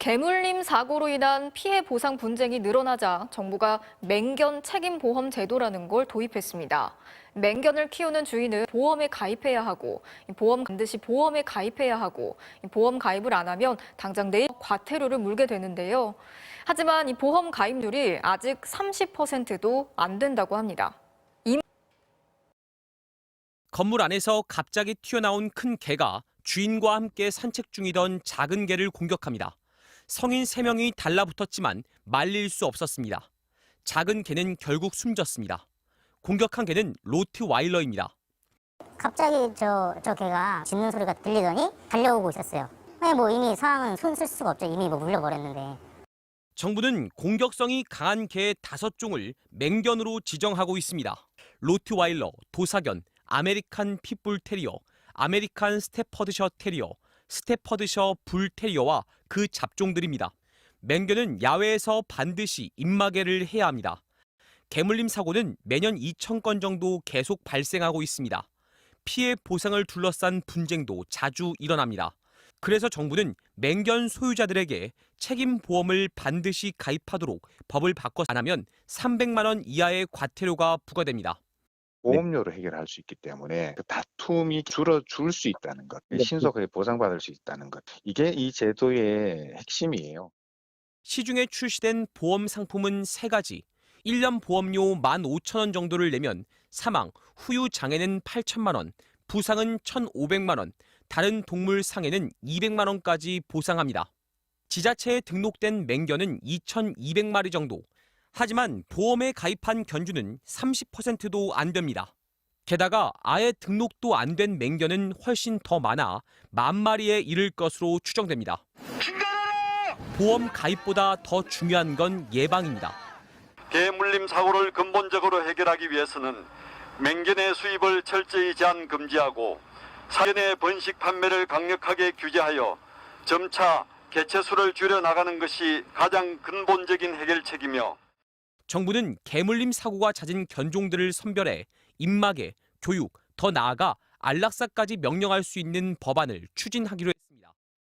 개물림 사고로 인한 피해 보상 분쟁이 늘어나자 정부가 맹견 책임보험 제도라는 걸 도입했습니다. 맹견을 키우는 주인은 보험에 가입해야 하고, 반드시 보험에 가입해야 하고, 보험 가입을 안 하면 당장 내일 과태료를 물게 되는데요. 하지만 이 보험 가입률이 아직 30%도 안 된다고 합니다. 건물 안에서 갑자기 튀어나온 큰 개가 주인과 함께 산책 중이던 작은 개를 공격합니다. 성인 3명이 달라붙었지만 말릴 수 없었습니다. 작은 개는 결국 숨졌습니다. 공격한 개는 로트와일러입니다. 갑자기 저 개가 짖는 소리가 들리더니 달려오고 있었어요. 이미 상황은 손 쓸 수가 없죠. 이미 물려버렸는데. 정부는 공격성이 강한 개 5종을 맹견으로 지정하고 있습니다. 로트와일러, 도사견, 아메리칸 핏불 테리어, 아메리칸 스테퍼드셔 테리어, 스테퍼드셔 불 테리어와 그 잡종들입니다. 맹견은 야외에서 반드시 입마개를 해야 합니다. 개물림 사고는 매년 2,000건 정도 계속 발생하고 있습니다. 피해 보상을 둘러싼 분쟁도 자주 일어납니다. 그래서 정부는 맹견 소유자들에게 책임보험을 반드시 가입하도록 법을 바꿔 안 하면 300만 원 이하의 과태료가 부과됩니다. 보험료로 해결할 수 있기 때문에 그 다툼이 줄어들 수 있다는 것, 신속하게 보상받을 수 있다는 것, 이게 이 제도의 핵심이에요. 시중에 출시된 보험 상품은 3가지. 1년 보험료 15,000원 정도를 내면 사망, 후유 장애는 8천만 원, 부상은 1,500만 원, 다른 동물 상해는 200만 원까지 보상합니다. 지자체에 등록된 맹견은 2,200마리 정도. 하지만 보험에 가입한 견주는 30%도 안 됩니다. 게다가 아예 등록도 안 된 맹견은 훨씬 더 많아 10,000마리에 이를 것으로 추정됩니다. 보험 가입보다 더 중요한 건 예방입니다. 개물림 사고를 근본적으로 해결하기 위해서는 맹견의 수입을 철저히 제한 금지하고 사견의 번식 판매를 강력하게 규제하여 점차 개체수를 줄여나가는 것이 가장 근본적인 해결책이며 정부는 개물림 사고가 잦은 견종들을 선별해 입마개, 교육, 더 나아가 안락사까지 명령할 수 있는 법안을 추진하기로 했습니다.